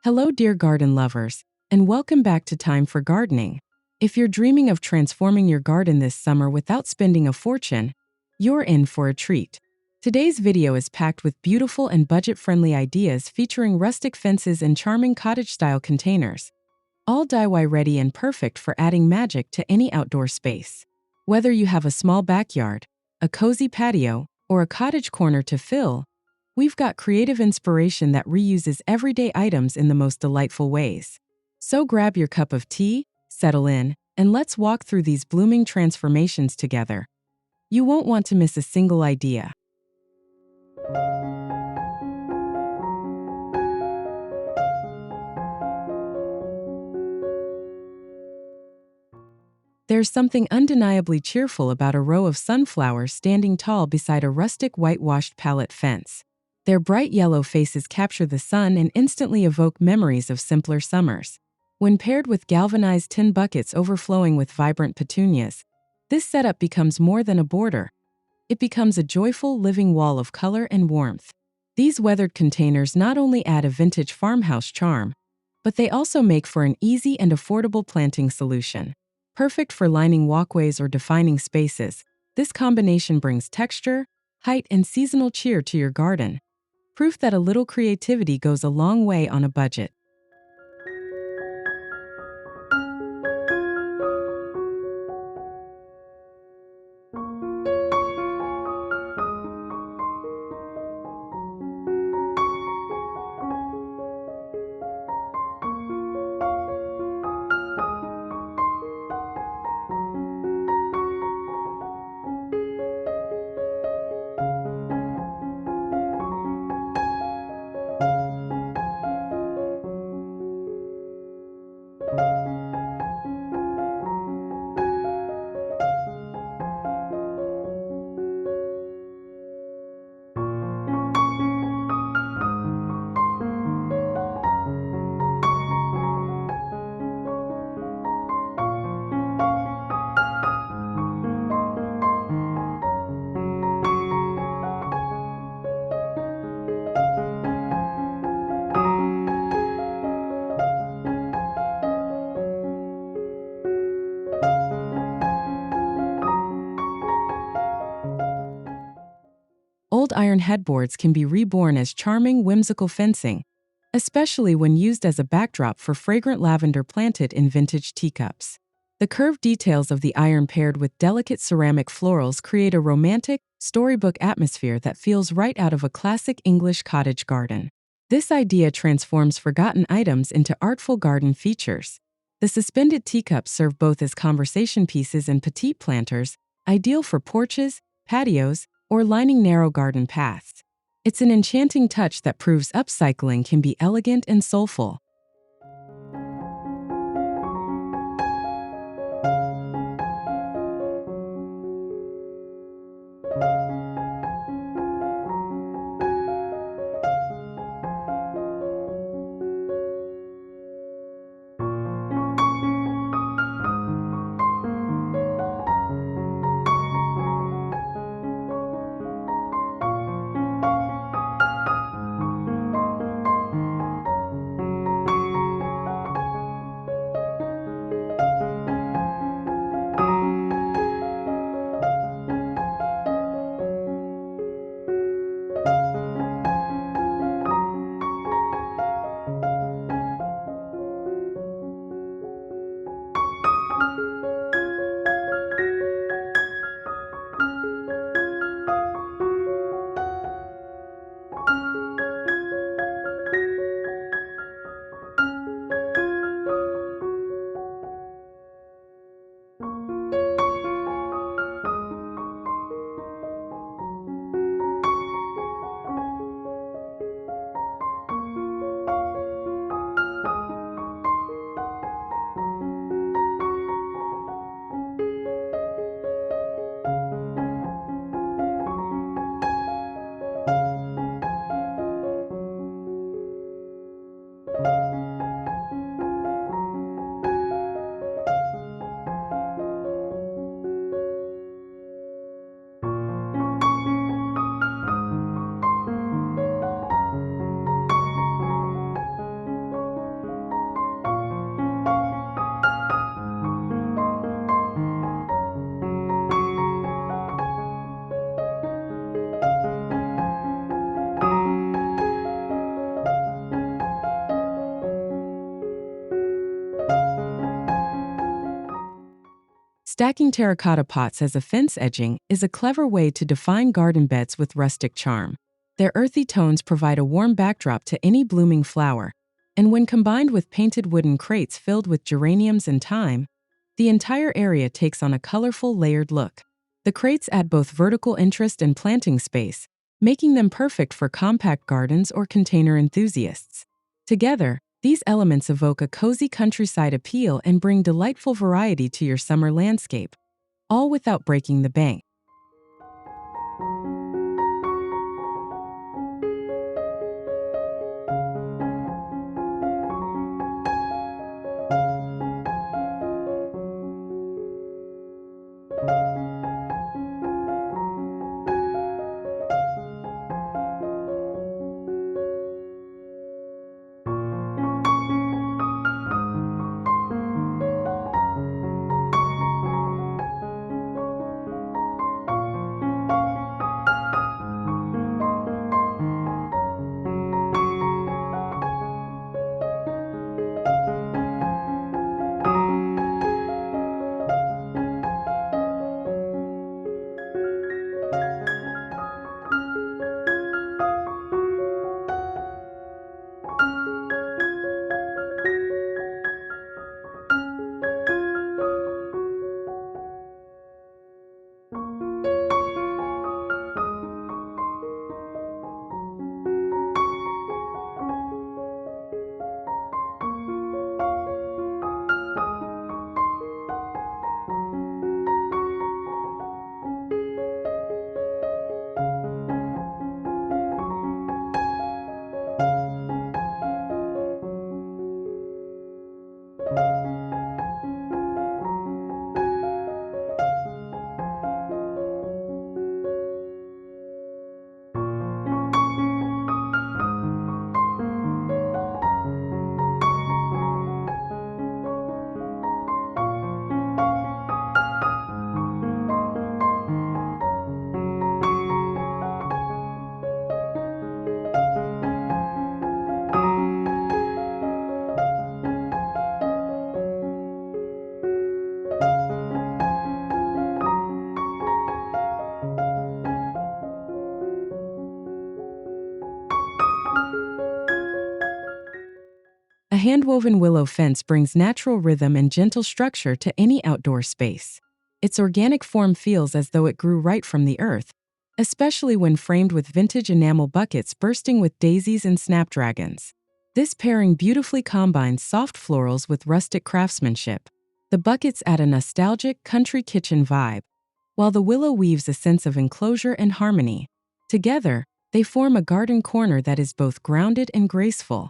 Hello, dear garden lovers, and welcome back to Time for Gardening. If you're dreaming of transforming your garden this summer without spending a fortune, you're in for a treat. Today's video is packed with beautiful and budget-friendly ideas featuring rustic fences and charming cottage-style containers, all DIY ready and perfect for adding magic to any outdoor space. Whether you have a small backyard, a cozy patio, or a cottage corner to fill, we've got creative inspiration that reuses everyday items in the most delightful ways. So grab your cup of tea, settle in, and let's walk through these blooming transformations together. You won't want to miss a single idea. There's something undeniably cheerful about a row of sunflowers standing tall beside a rustic whitewashed pallet fence. Their bright yellow faces capture the sun and instantly evoke memories of simpler summers. When paired with galvanized tin buckets overflowing with vibrant petunias, this setup becomes more than a border. It becomes a joyful, living wall of color and warmth. These weathered containers not only add a vintage farmhouse charm, but they also make for an easy and affordable planting solution. Perfect for lining walkways or defining spaces, this combination brings texture, height, and seasonal cheer to your garden. Proof that a little creativity goes a long way on a budget. Old iron headboards can be reborn as charming, whimsical fencing, especially when used as a backdrop for fragrant lavender planted in vintage teacups. The curved details of the iron paired with delicate ceramic florals create a romantic, storybook atmosphere that feels right out of a classic English cottage garden. This idea transforms forgotten items into artful garden features. The suspended teacups serve both as conversation pieces and petite planters, ideal for porches, patios, or lining narrow garden paths. It's an enchanting touch that proves upcycling can be elegant and soulful. Stacking terracotta pots as a fence edging is a clever way to define garden beds with rustic charm. Their earthy tones provide a warm backdrop to any blooming flower, and when combined with painted wooden crates filled with geraniums and thyme, the entire area takes on a colorful, layered look. The crates add both vertical interest and planting space, making them perfect for compact gardens or container enthusiasts. Together, these elements evoke a cozy countryside appeal and bring delightful variety to your summer landscape, all without breaking the bank. A hand-woven willow fence brings natural rhythm and gentle structure to any outdoor space. Its organic form feels as though it grew right from the earth, especially when framed with vintage enamel buckets bursting with daisies and snapdragons. This pairing beautifully combines soft florals with rustic craftsmanship. The buckets add a nostalgic country kitchen vibe, while the willow weaves a sense of enclosure and harmony. Together, they form a garden corner that is both grounded and graceful.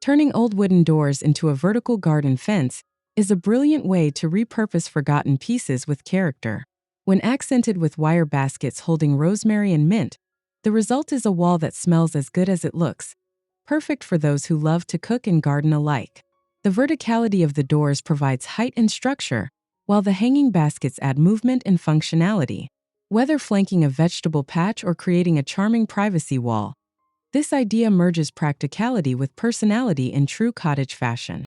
Turning old wooden doors into a vertical garden fence is a brilliant way to repurpose forgotten pieces with character. When accented with wire baskets holding rosemary and mint, the result is a wall that smells as good as it looks, perfect for those who love to cook and garden alike. The verticality of the doors provides height and structure, while the hanging baskets add movement and functionality. Whether flanking a vegetable patch or creating a charming privacy wall, this idea merges practicality with personality in true cottage fashion.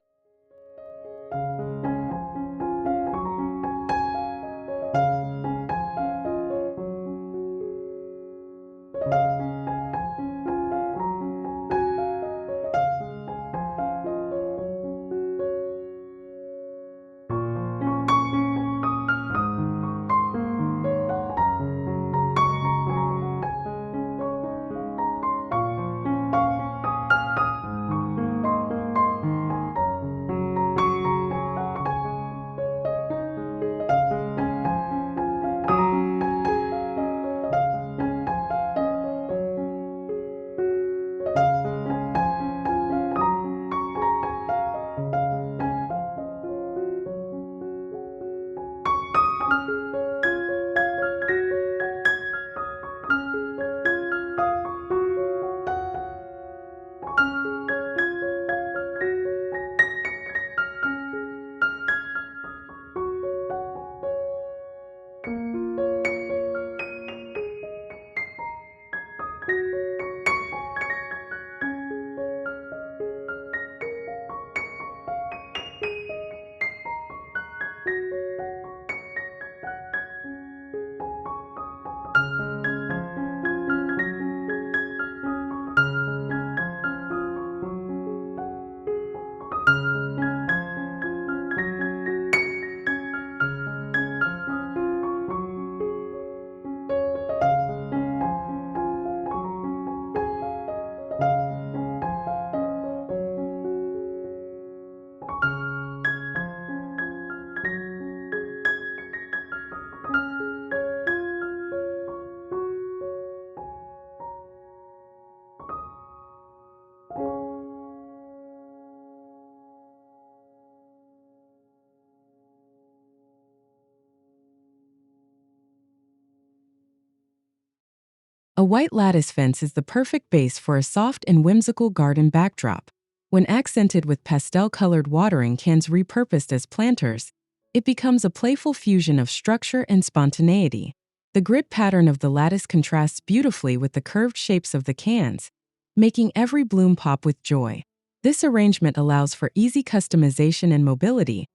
A white lattice fence is the perfect base for a soft and whimsical garden backdrop. When accented with pastel-colored watering cans repurposed as planters, it becomes a playful fusion of structure and spontaneity. The grid pattern of the lattice contrasts beautifully with the curved shapes of the cans, making every bloom pop with joy. This arrangement allows for easy customization and mobility,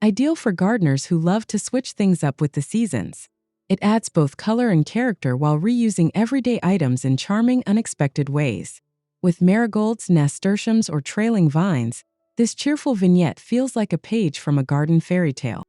ideal for gardeners who love to switch things up with the seasons. It adds both color and character while reusing everyday items in charming, unexpected ways. With marigolds, nasturtiums, or trailing vines, this cheerful vignette feels like a page from a garden fairy tale.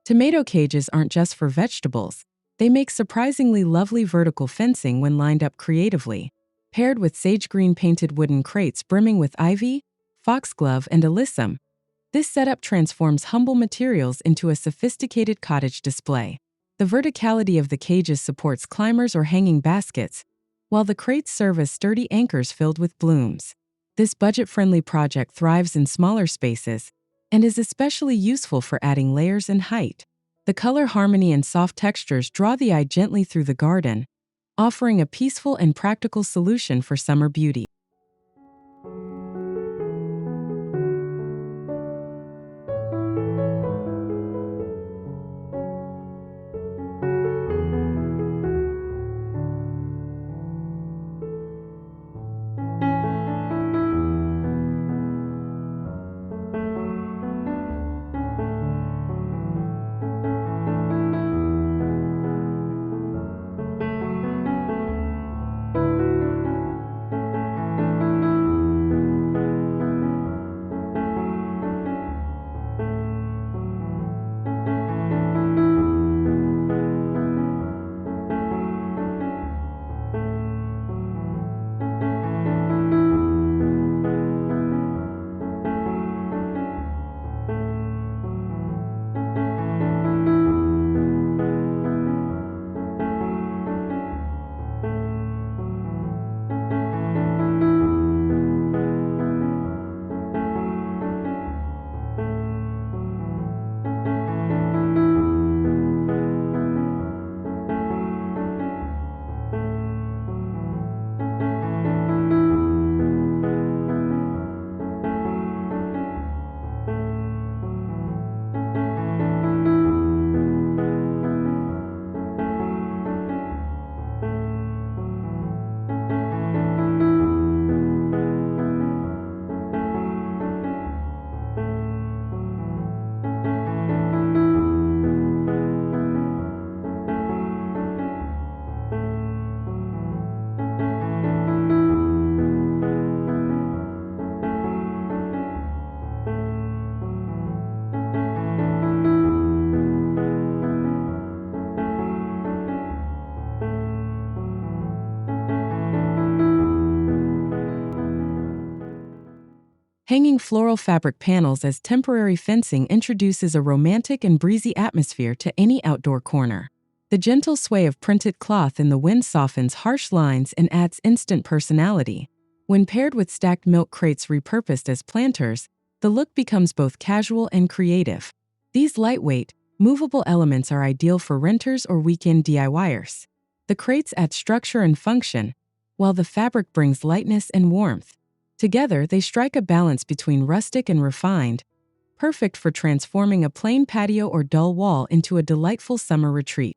Tomato cages aren't just for vegetables. They make surprisingly lovely vertical fencing when lined up creatively. Paired with sage green painted wooden crates brimming with ivy, foxglove, and alyssum, this setup transforms humble materials into a sophisticated cottage display. The verticality of the cages supports climbers or hanging baskets, while the crates serve as sturdy anchors filled with blooms. This budget-friendly project thrives in smaller spaces and is especially useful for adding layers and height. The color harmony and soft textures draw the eye gently through the garden, offering a peaceful and practical solution for summer beauty. Hanging floral fabric panels as temporary fencing introduces a romantic and breezy atmosphere to any outdoor corner. The gentle sway of printed cloth in the wind softens harsh lines and adds instant personality. When paired with stacked milk crates repurposed as planters, the look becomes both casual and creative. These lightweight, movable elements are ideal for renters or weekend DIYers. The crates add structure and function, while the fabric brings lightness and warmth. Together, they strike a balance between rustic and refined, perfect for transforming a plain patio or dull wall into a delightful summer retreat.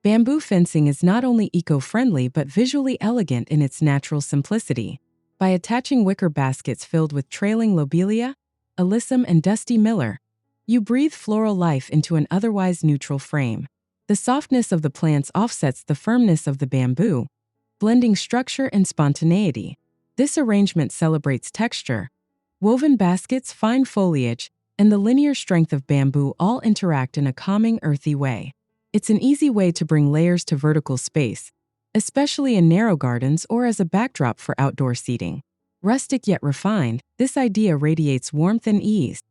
Bamboo fencing is not only eco-friendly but visually elegant in its natural simplicity. By attaching wicker baskets filled with trailing lobelia, alyssum, and dusty miller, you breathe floral life into an otherwise neutral frame. The softness of the plants offsets the firmness of the bamboo, blending structure and spontaneity. This arrangement celebrates texture. Woven baskets, fine foliage, and the linear strength of bamboo all interact in a calming, earthy way. It's an easy way to bring layers to vertical space, especially in narrow gardens or as a backdrop for outdoor seating. Rustic yet refined, this idea radiates warmth and ease.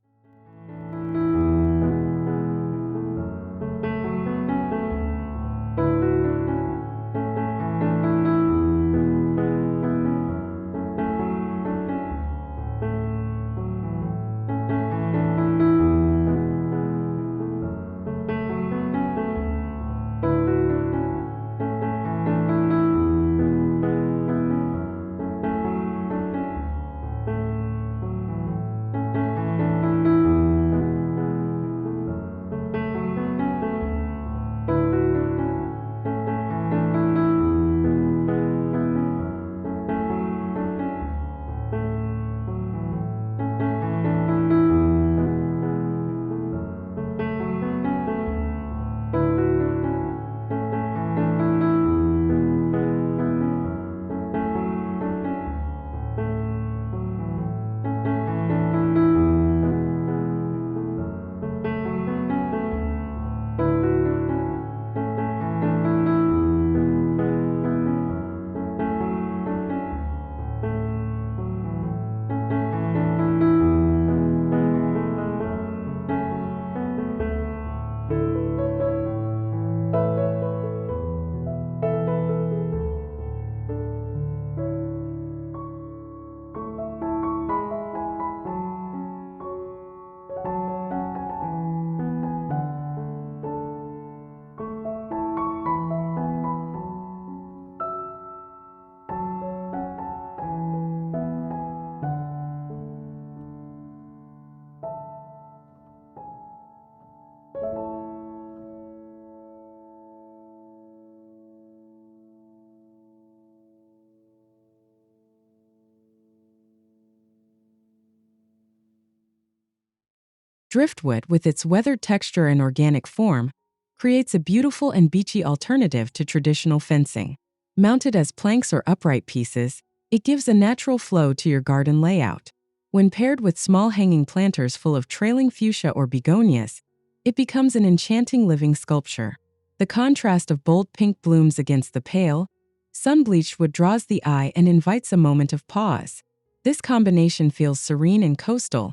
Driftwood, with its weathered texture and organic form, creates a beautiful and beachy alternative to traditional fencing. Mounted as planks or upright pieces, it gives a natural flow to your garden layout. When paired with small hanging planters full of trailing fuchsia or begonias, it becomes an enchanting living sculpture. The contrast of bold pink blooms against the pale, sun-bleached wood draws the eye and invites a moment of pause. This combination feels serene and coastal,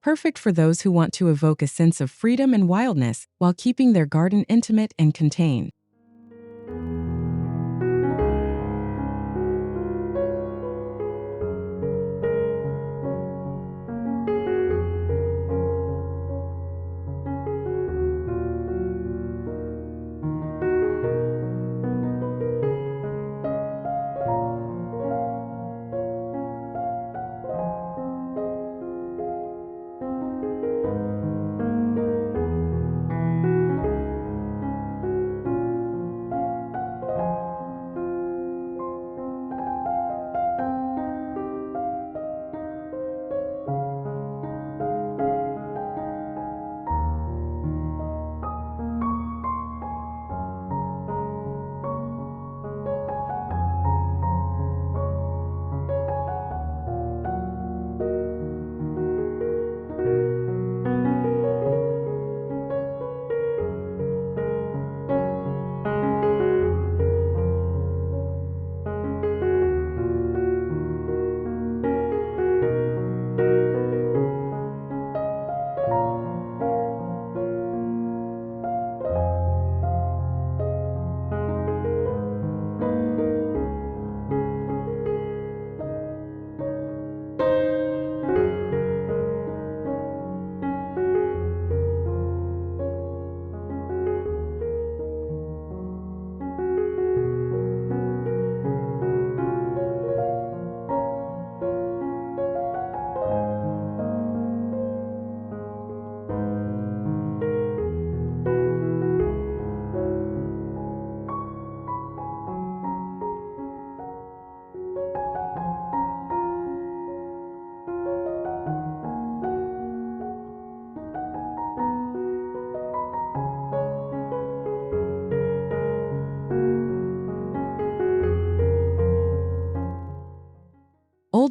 perfect for those who want to evoke a sense of freedom and wildness while keeping their garden intimate and contained.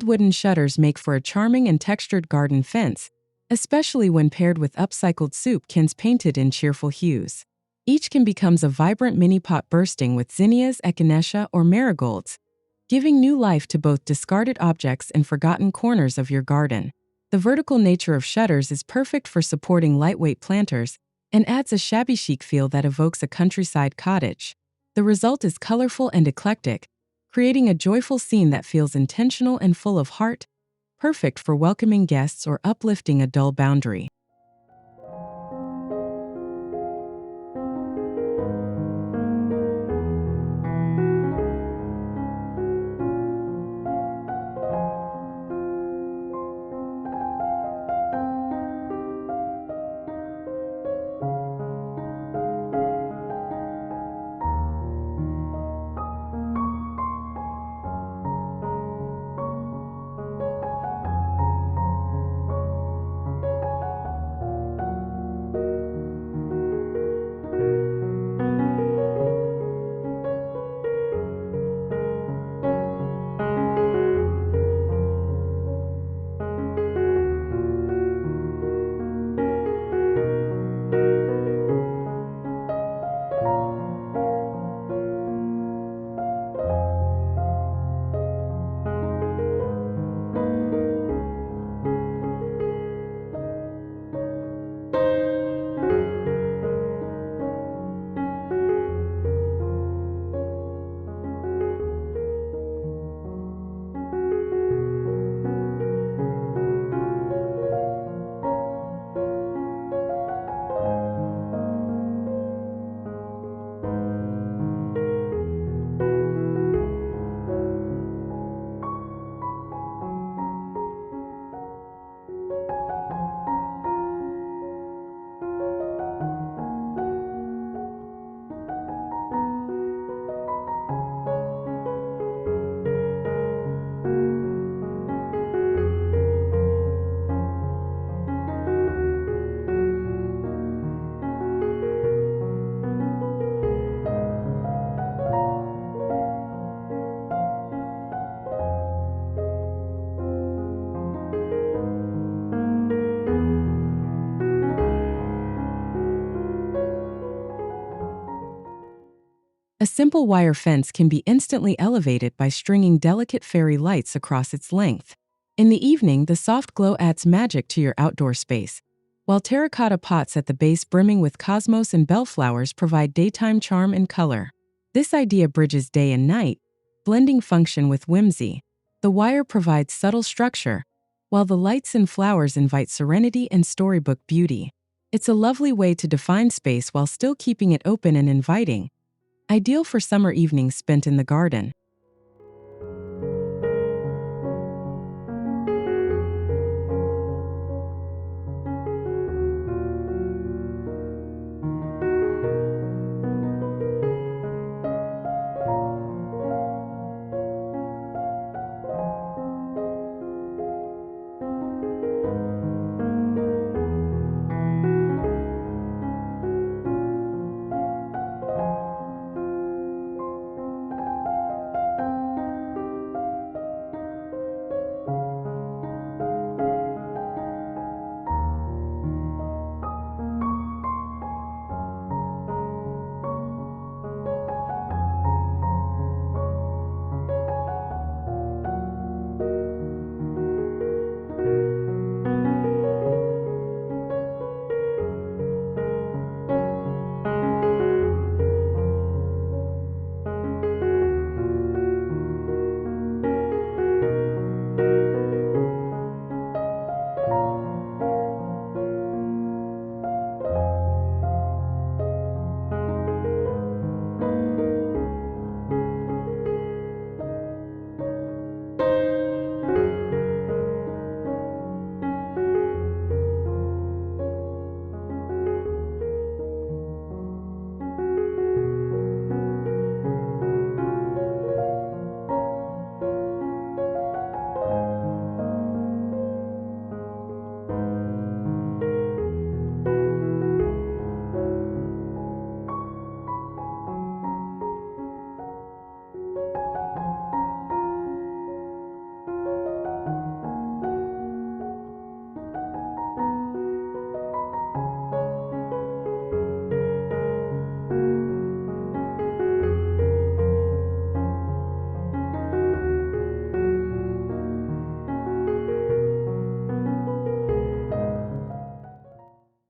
Bold wooden shutters make for a charming and textured garden fence, especially when paired with upcycled soup cans painted in cheerful hues. Each can become a vibrant mini pot bursting with zinnias, echinacea, or marigolds, giving new life to both discarded objects and forgotten corners of your garden. The vertical nature of shutters is perfect for supporting lightweight planters and adds a shabby chic feel that evokes a countryside cottage. The result is colorful and eclectic, creating a joyful scene that feels intentional and full of heart, perfect for welcoming guests or uplifting a dull boundary. A simple wire fence can be instantly elevated by stringing delicate fairy lights across its length. In the evening, the soft glow adds magic to your outdoor space, while terracotta pots at the base brimming with cosmos and bellflowers provide daytime charm and color. This idea bridges day and night, blending function with whimsy. The wire provides subtle structure, while the lights and flowers invite serenity and storybook beauty. It's a lovely way to define space while still keeping it open and inviting, ideal for summer evenings spent in the garden.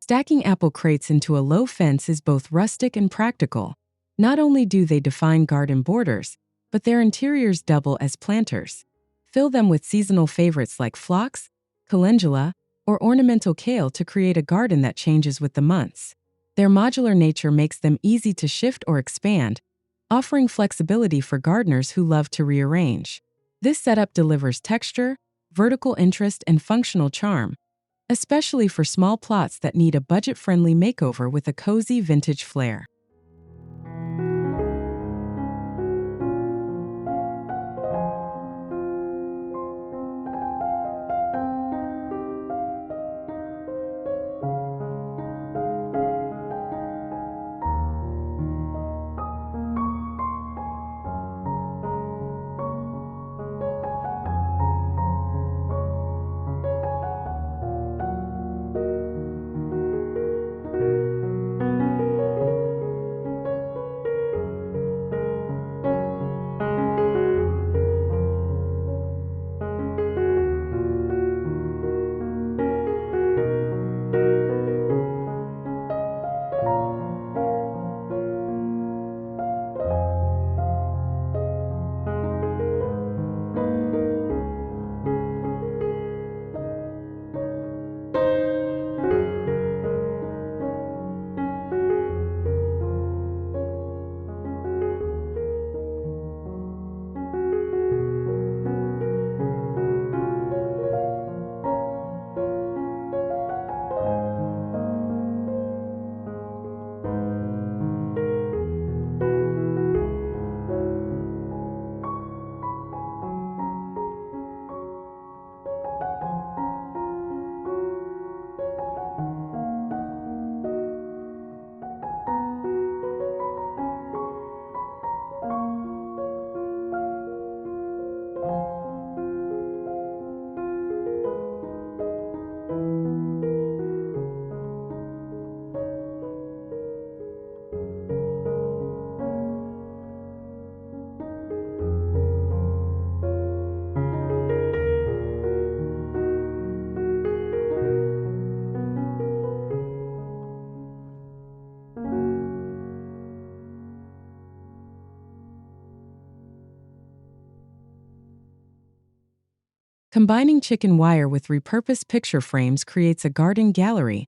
Stacking apple crates into a low fence is both rustic and practical. Not only do they define garden borders, but their interiors double as planters. Fill them with seasonal favorites like phlox, calendula, or ornamental kale to create a garden that changes with the months. Their modular nature makes them easy to shift or expand, offering flexibility for gardeners who love to rearrange. This setup delivers texture, vertical interest, and functional charm, especially for small plots that need a budget-friendly makeover with a cozy vintage flair. Combining chicken wire with repurposed picture frames creates a garden gallery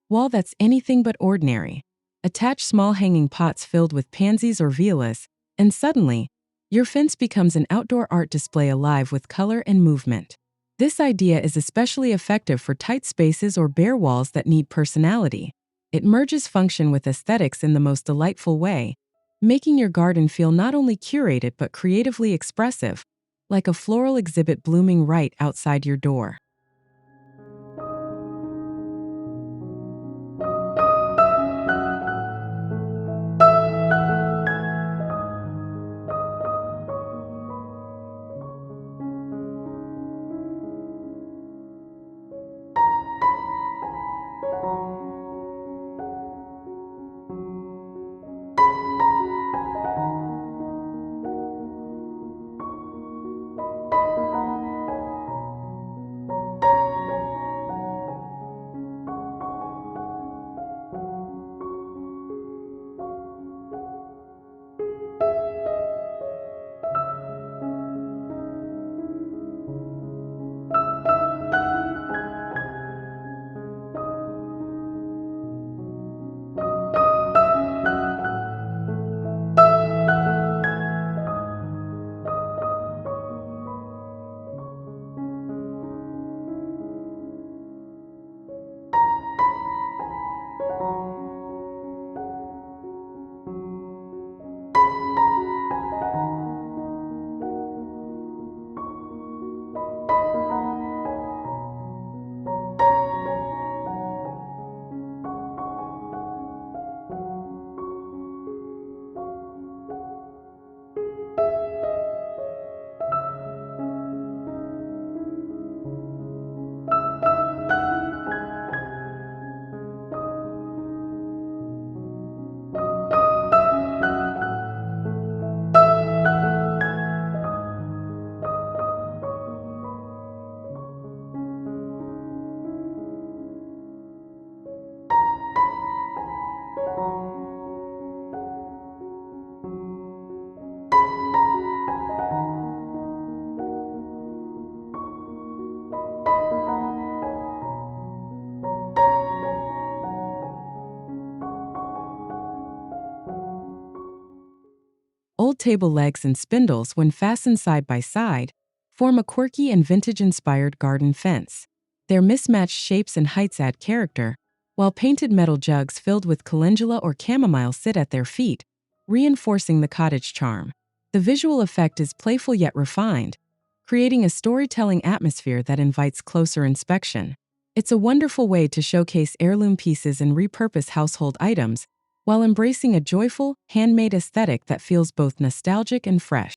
wall that's anything but ordinary. Attach small hanging pots filled with pansies or violas, and suddenly, your fence becomes an outdoor art display alive with color and movement. This idea is especially effective for tight spaces or bare walls that need personality. It merges function with aesthetics in the most delightful way, making your garden feel not only curated but creatively expressive, like a floral exhibit blooming right outside your door. table legs and spindles, when fastened side by side, form a quirky and vintage-inspired garden fence. Their mismatched shapes and heights add character, while painted metal jugs filled with calendula or chamomile sit at their feet, reinforcing the cottage charm. The visual effect is playful yet refined, creating a storytelling atmosphere that invites closer inspection. It's a wonderful way to showcase heirloom pieces and repurpose household items, while embracing a joyful, handmade aesthetic that feels both nostalgic and fresh.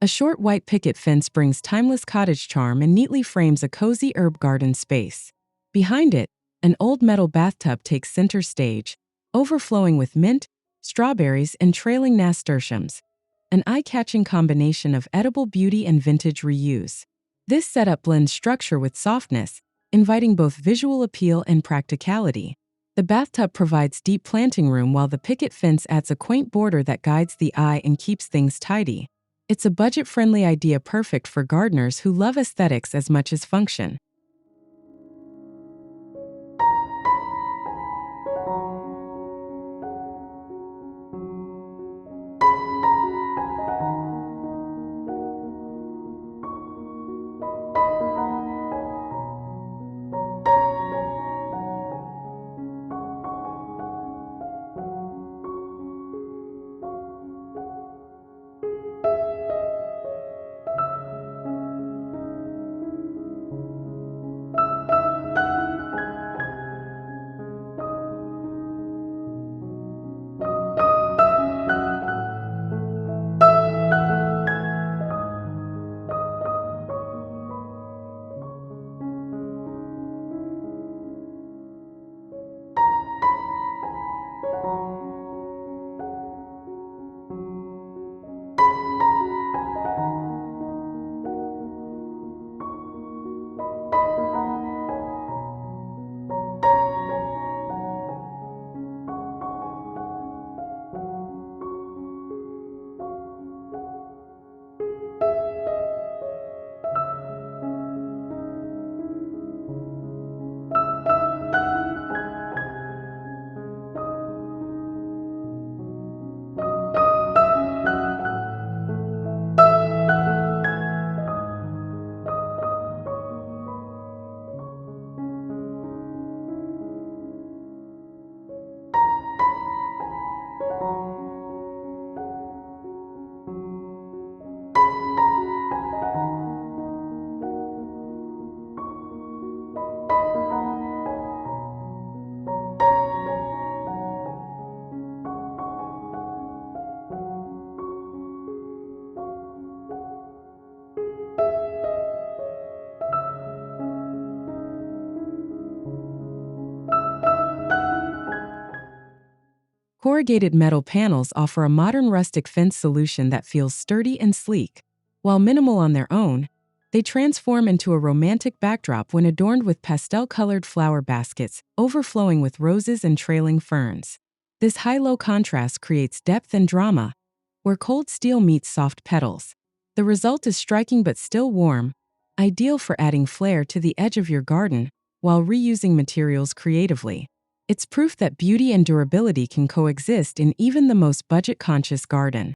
A short white picket fence brings timeless cottage charm and neatly frames a cozy herb garden space. Behind it, an old metal bathtub takes center stage, overflowing with mint, strawberries, and trailing nasturtiums, an eye-catching combination of edible beauty and vintage reuse. This setup blends structure with softness, inviting both visual appeal and practicality. The bathtub provides deep planting room, while the picket fence adds a quaint border that guides the eye and keeps things tidy. It's a budget-friendly idea perfect for gardeners who love aesthetics as much as function. Corrugated metal panels offer a modern rustic fence solution that feels sturdy and sleek. While minimal on their own, they transform into a romantic backdrop when adorned with pastel-colored flower baskets, overflowing with roses and trailing ferns. This high-low contrast creates depth and drama, where cold steel meets soft petals. The result is striking but still warm, ideal for adding flair to the edge of your garden while reusing materials creatively. It's proof that beauty and durability can coexist in even the most budget-conscious garden.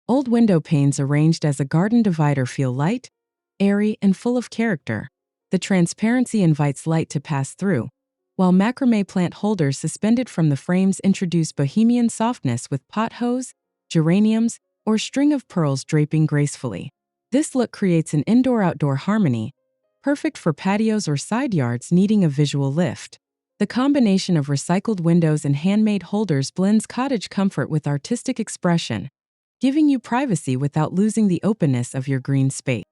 Old window panes arranged as a garden divider feel light, airy, and full of character. The transparency invites light to pass through, while macrame plant holders suspended from the frames introduce bohemian softness with pothose, geraniums, or string of pearls draping gracefully. This look creates an indoor-outdoor harmony, perfect for patios or side yards needing a visual lift. The combination of recycled windows and handmade holders blends cottage comfort with artistic expression, giving you privacy without losing the openness of your green space.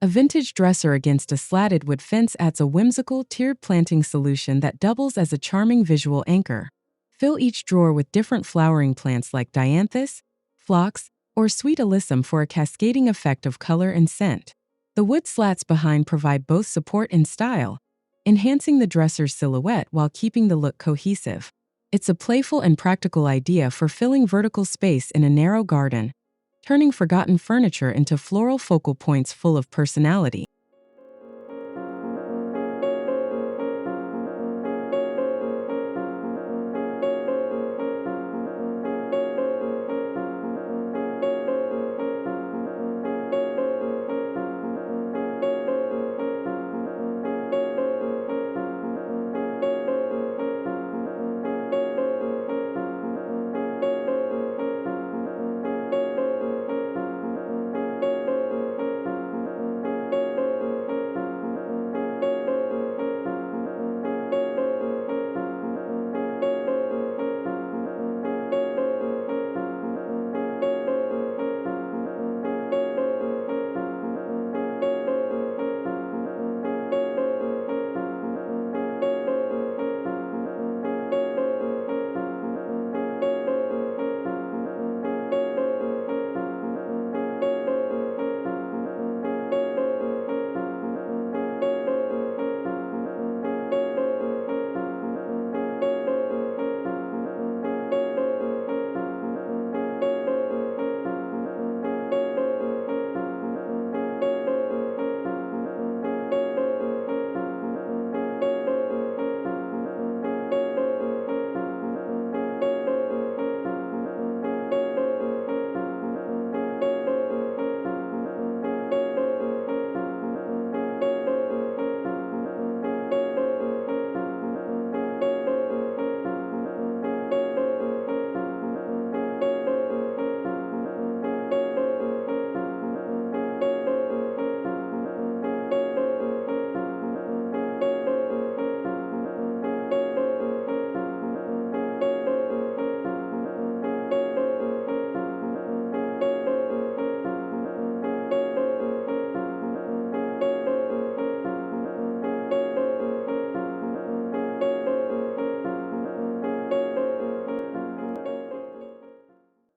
A vintage dresser against a slatted wood fence adds a whimsical, tiered planting solution that doubles as a charming visual anchor. Fill each drawer with different flowering plants like dianthus, phlox, or sweet alyssum for a cascading effect of color and scent. The wood slats behind provide both support and style, enhancing the dresser's silhouette while keeping the look cohesive. It's a playful and practical idea for filling vertical space in a narrow garden, turning forgotten furniture into floral focal points full of personality.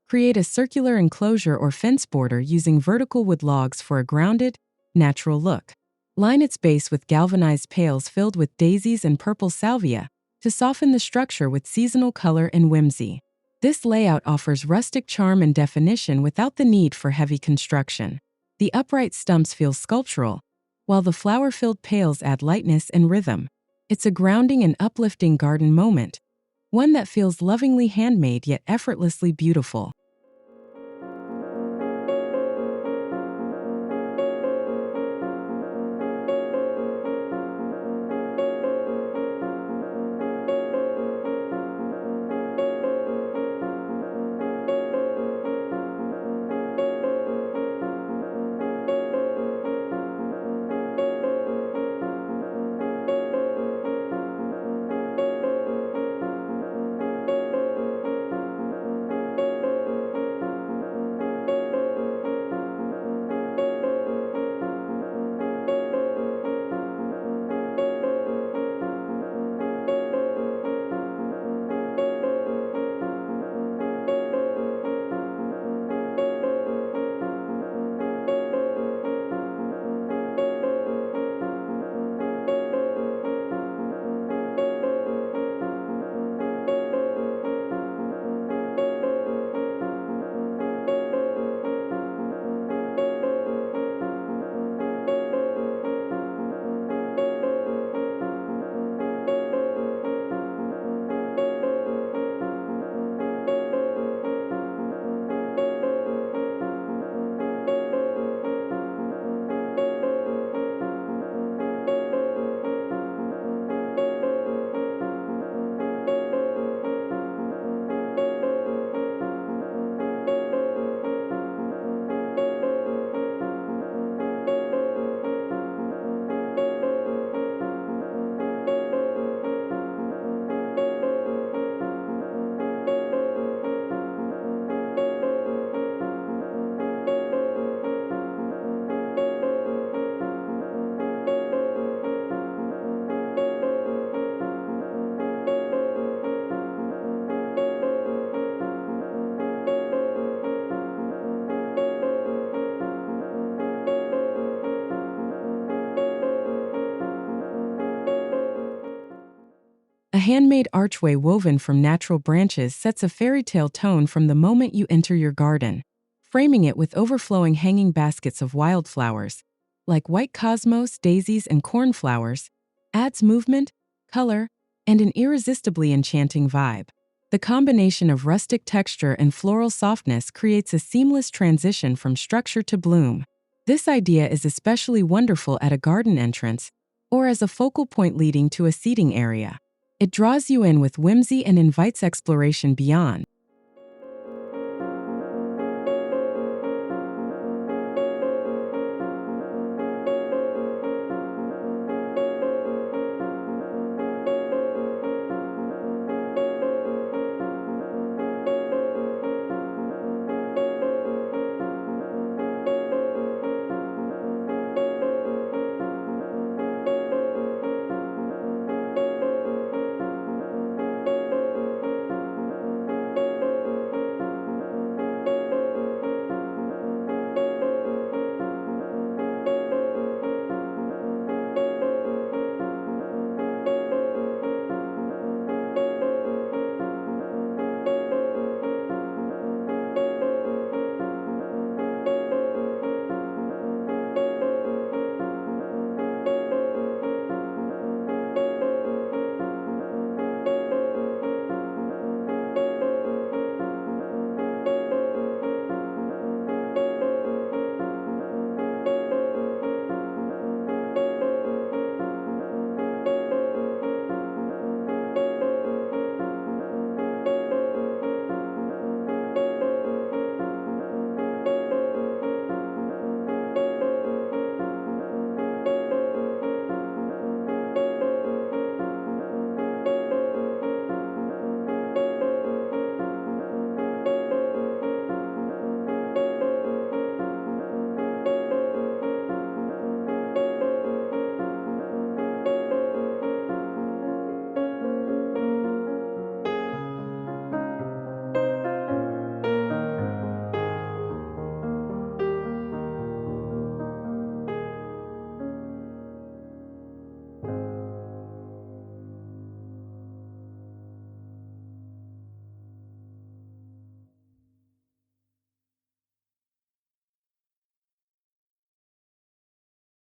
Create a circular enclosure or fence border using vertical wood logs for a grounded, natural look. Line its base with galvanized pails filled with daisies and purple salvia to soften the structure with seasonal color and whimsy. This layout offers rustic charm and definition without the need for heavy construction. The upright stumps feel sculptural, while the flower-filled pails add lightness and rhythm. It's a grounding and uplifting garden moment, one that feels lovingly handmade yet effortlessly beautiful. A handmade archway woven from natural branches sets a fairy tale tone from the moment you enter your garden, framing it with overflowing hanging baskets of wildflowers, like white cosmos, daisies, and cornflowers, adds movement, color, and an irresistibly enchanting vibe. The combination of rustic texture and floral softness creates a seamless transition from structure to bloom. This idea is especially wonderful at a garden entrance or as a focal point leading to a seating area. It draws you in with whimsy and invites exploration beyond.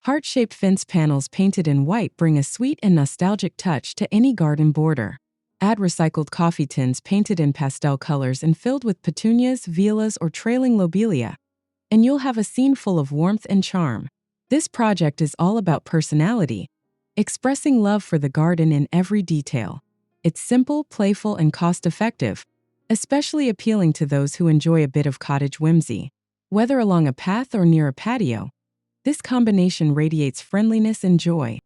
Heart-shaped fence panels painted in white bring a sweet and nostalgic touch to any garden border. Add recycled coffee tins painted in pastel colors and filled with petunias, violas, or trailing lobelia, and you'll have a scene full of warmth and charm. This project is all about personality, expressing love for the garden in every detail. It's simple, playful, and cost-effective, especially appealing to those who enjoy a bit of cottage whimsy. Whether along a path or near a patio, this combination radiates friendliness and joy.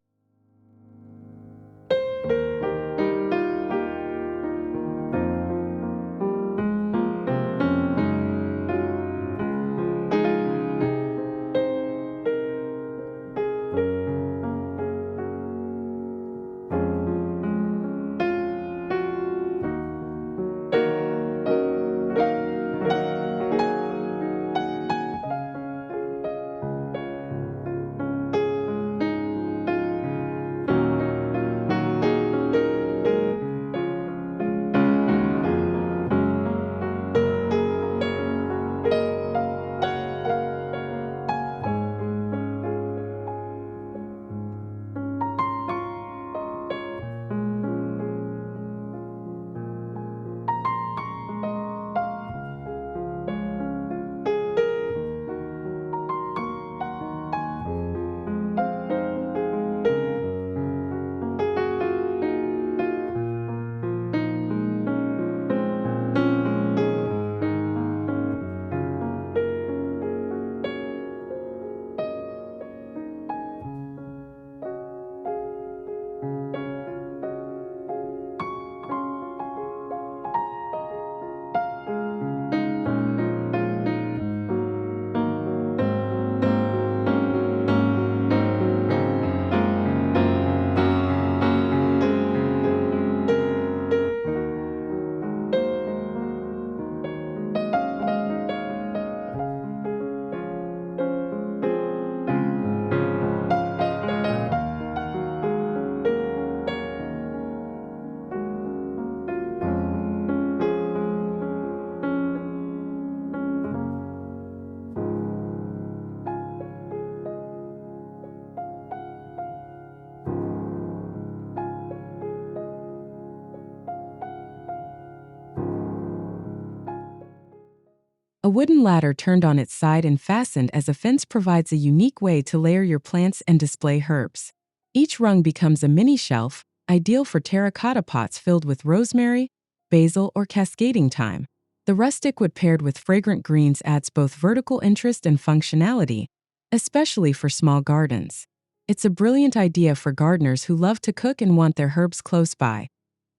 A wooden ladder turned on its side and fastened as a fence provides a unique way to layer your plants and display herbs. Each rung becomes a mini shelf, ideal for terracotta pots filled with rosemary, basil, or cascading thyme. The rustic wood paired with fragrant greens adds both vertical interest and functionality, especially for small gardens. It's a brilliant idea for gardeners who love to cook and want their herbs close by,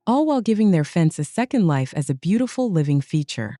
all while giving their fence a second life as a beautiful living feature.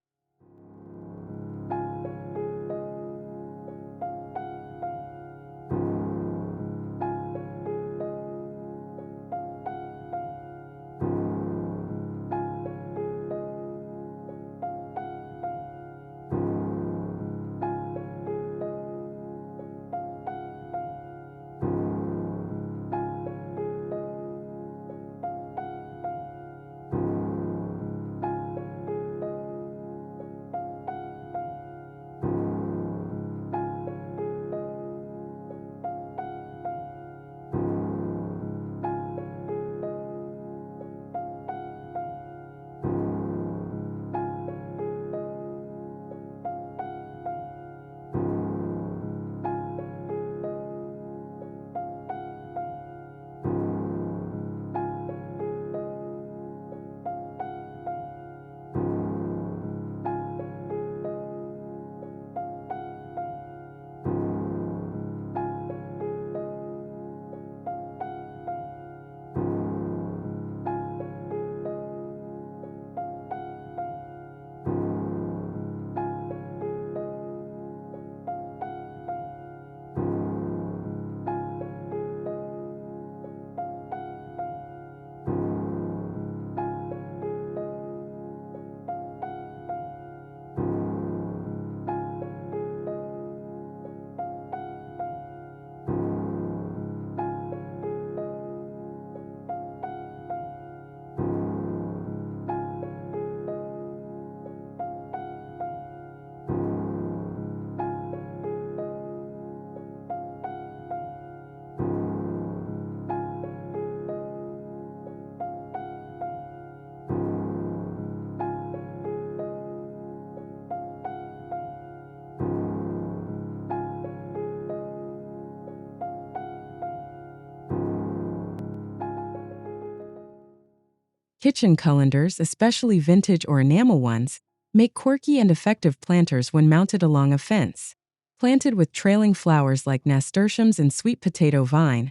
Kitchen colanders, especially vintage or enamel ones, make quirky and effective planters when mounted along a fence. Planted with trailing flowers like nasturtiums and sweet potato vine,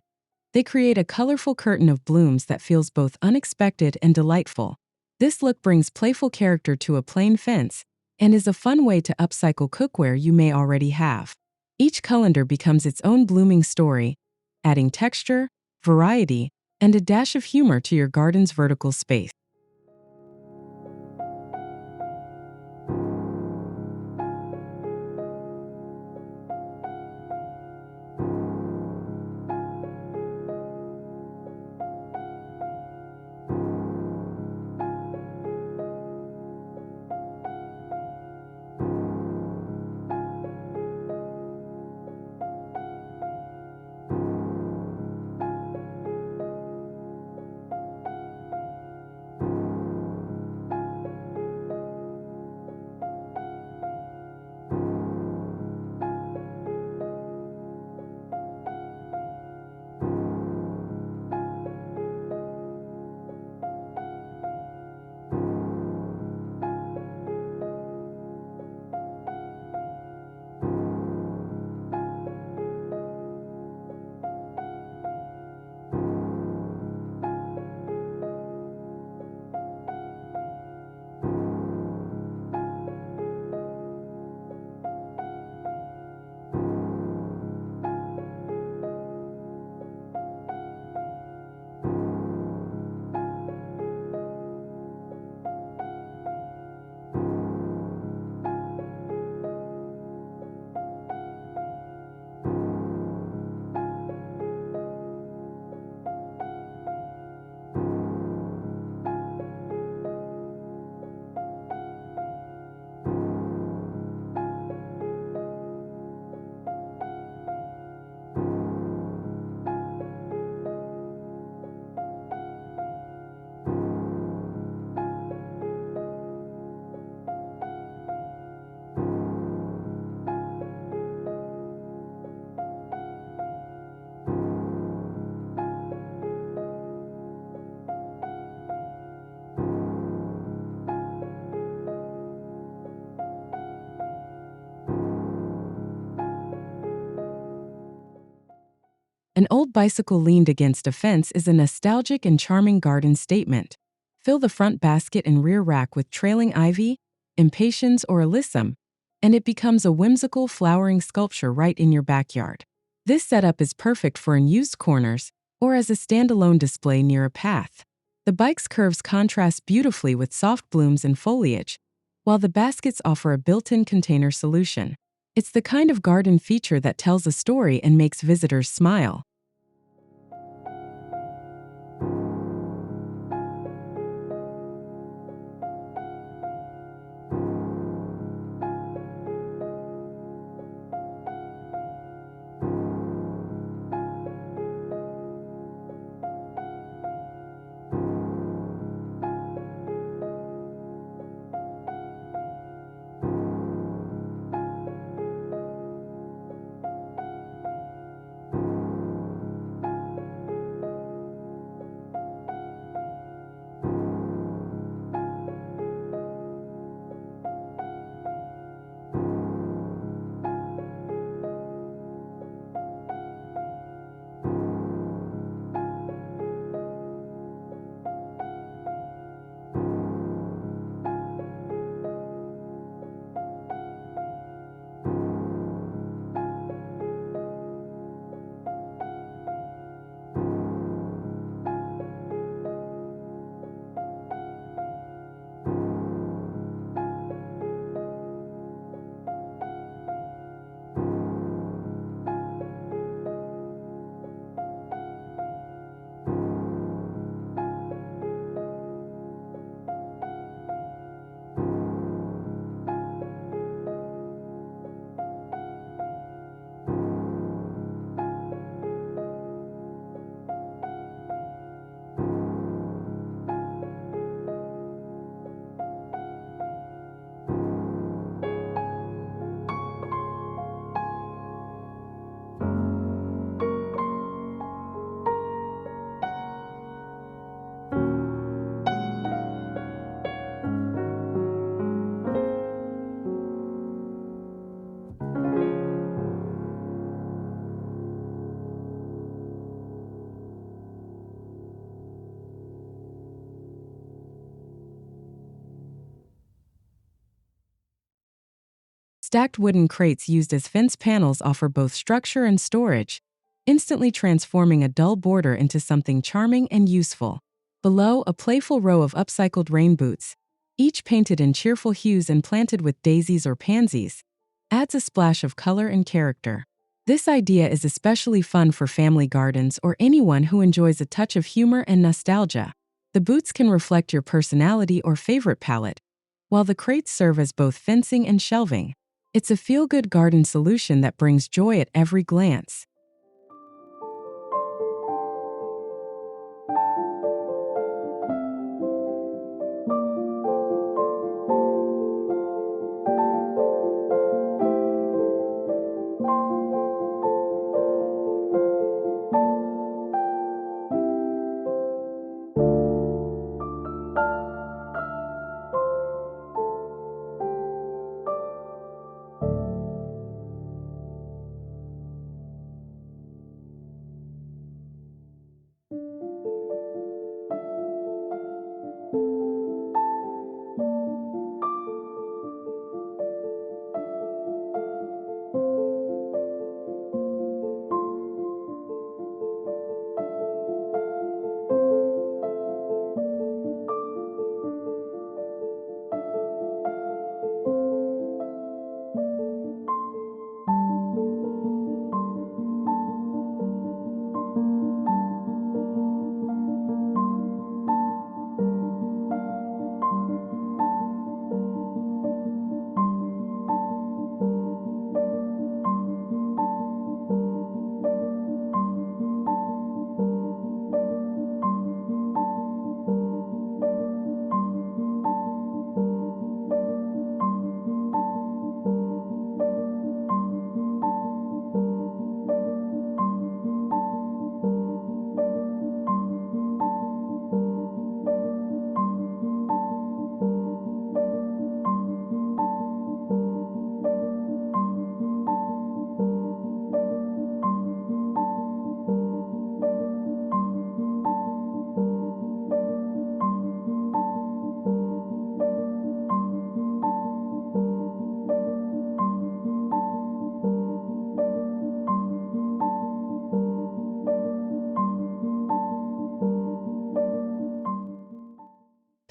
they create a colorful curtain of blooms that feels both unexpected and delightful. This look brings playful character to a plain fence and is a fun way to upcycle cookware you may already have. Each colander becomes its own blooming story, adding texture, variety, and a dash of humor to your garden's vertical space. An old bicycle leaned against a fence is a nostalgic and charming garden statement. Fill the front basket and rear rack with trailing ivy, impatiens, or alyssum, and it becomes a whimsical flowering sculpture right in your backyard. This setup is perfect for unused corners or as a standalone display near a path. The bike's curves contrast beautifully with soft blooms and foliage, while the baskets offer a built-in container solution. It's the kind of garden feature that tells a story and makes visitors smile. Stacked wooden crates used as fence panels offer both structure and storage, instantly transforming a dull border into something charming and useful. Below, a playful row of upcycled rain boots, each painted in cheerful hues and planted with daisies or pansies, adds a splash of color and character. This idea is especially fun for family gardens or anyone who enjoys a touch of humor and nostalgia. The boots can reflect your personality or favorite palette, while the crates serve as both fencing and shelving. It's a feel-good garden solution that brings joy at every glance.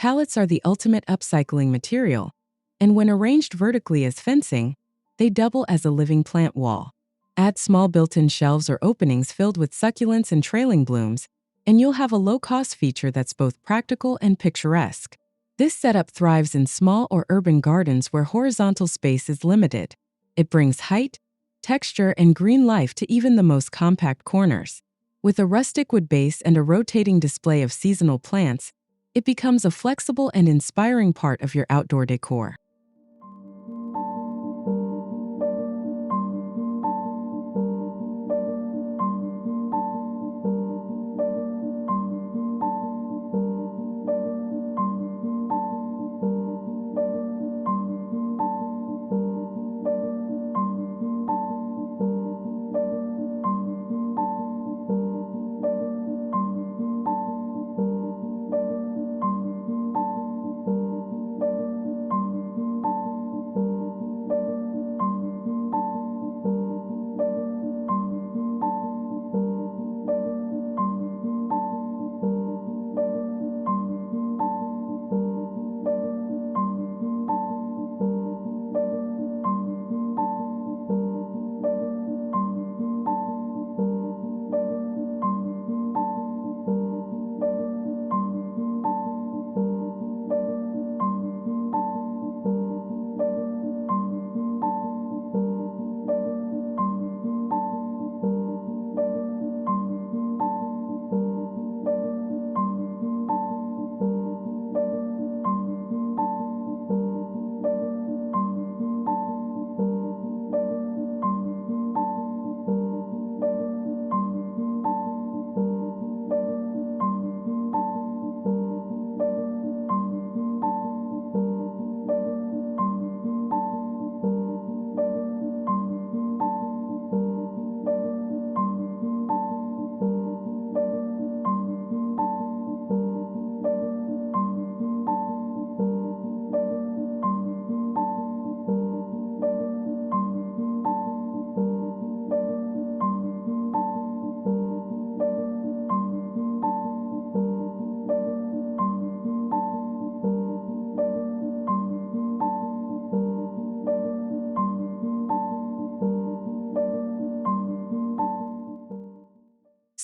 Pallets are the ultimate upcycling material, and when arranged vertically as fencing, they double as a living plant wall. Add small built-in shelves or openings filled with succulents and trailing blooms, and you'll have a low-cost feature that's both practical and picturesque. This setup thrives in small or urban gardens where horizontal space is limited. It brings height, texture, and green life to even the most compact corners. With a rustic wood base and a rotating display of seasonal plants, it becomes a flexible and inspiring part of your outdoor decor.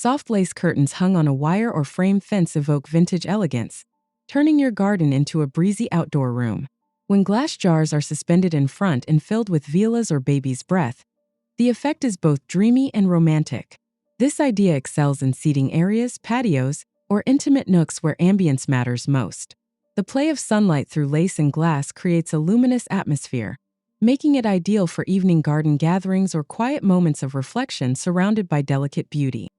Soft lace curtains hung on a wire or frame fence evoke vintage elegance, turning your garden into a breezy outdoor room. When glass jars are suspended in front and filled with viola's or baby's breath, the effect is both dreamy and romantic. This idea excels in seating areas, patios, or intimate nooks where ambience matters most. The play of sunlight through lace and glass creates a luminous atmosphere, making it ideal for evening garden gatherings or quiet moments of reflection surrounded by delicate beauty.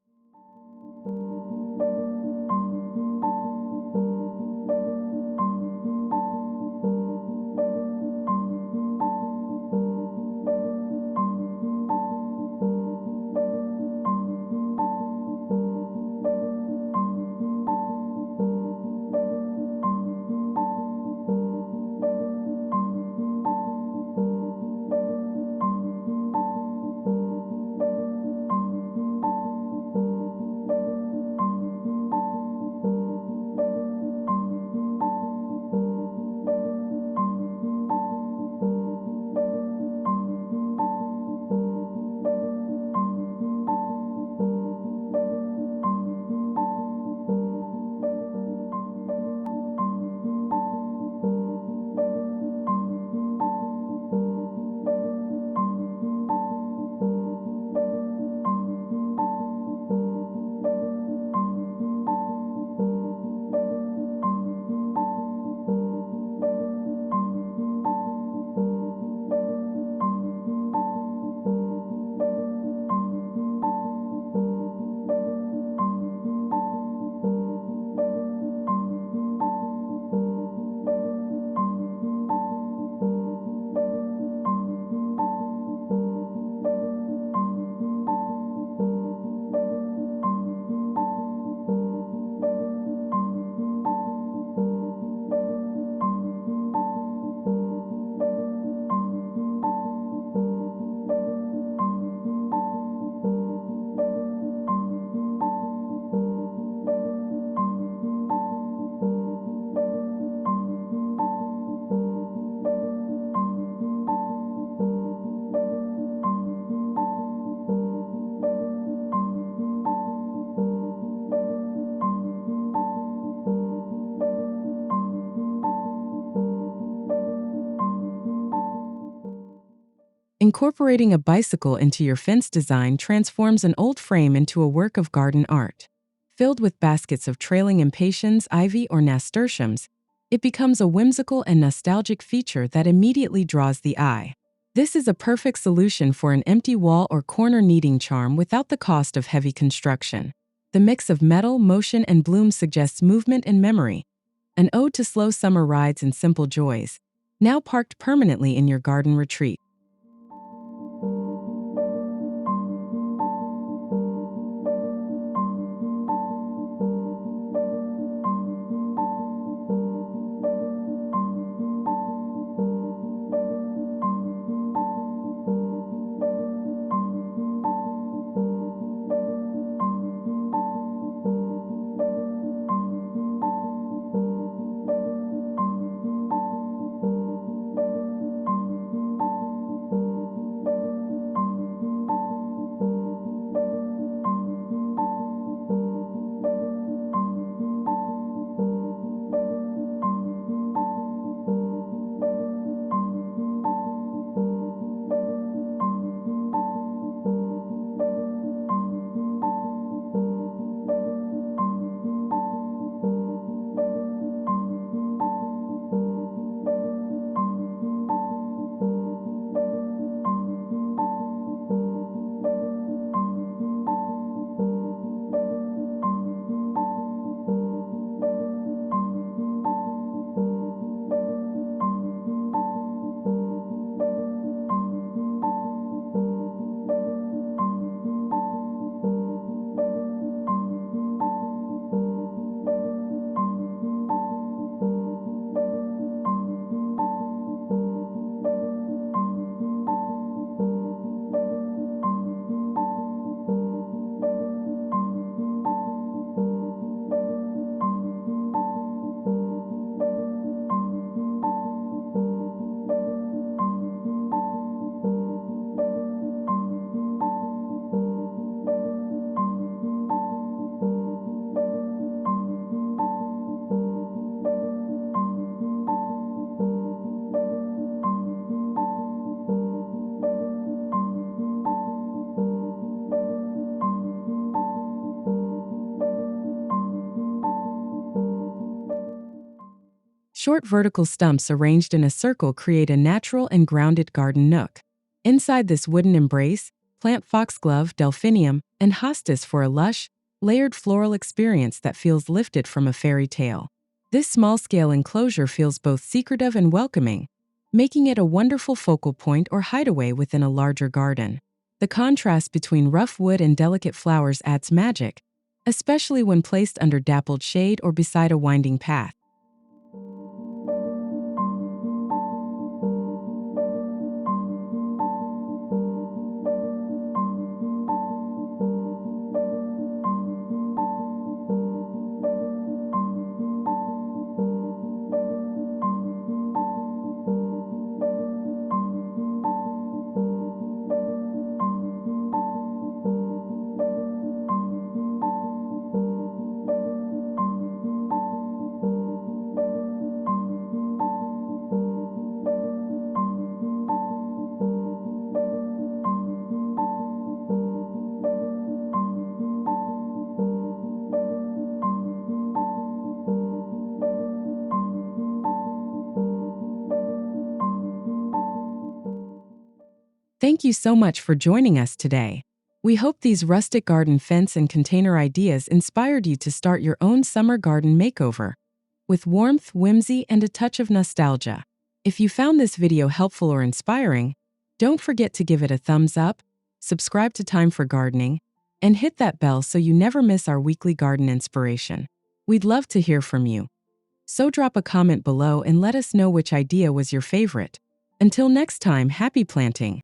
Incorporating a bicycle into your fence design transforms an old frame into a work of garden art. Filled with baskets of trailing impatiens, ivy, or nasturtiums, it becomes a whimsical and nostalgic feature that immediately draws the eye. This is a perfect solution for an empty wall or corner needing charm without the cost of heavy construction. The mix of metal, motion, and bloom suggests movement and memory, an ode to slow summer rides and simple joys, now parked permanently in your garden retreat. Short vertical stumps arranged in a circle create a natural and grounded garden nook. Inside this wooden embrace, plant foxglove, delphinium, and hostas for a lush, layered floral experience that feels lifted from a fairy tale. This small-scale enclosure feels both secretive and welcoming, making it a wonderful focal point or hideaway within a larger garden. The contrast between rough wood and delicate flowers adds magic, especially when placed under dappled shade or beside a winding path. Thank you so much for joining us today. We hope these rustic garden fence and container ideas inspired you to start your own summer garden makeover with warmth, whimsy, and a touch of nostalgia. If you found this video helpful or inspiring, don't forget to give it a thumbs up, subscribe to Time for Gardening, and hit that bell so you never miss our weekly garden inspiration. We'd love to hear from you. So drop a comment below and let us know which idea was your favorite. Until next time, happy planting!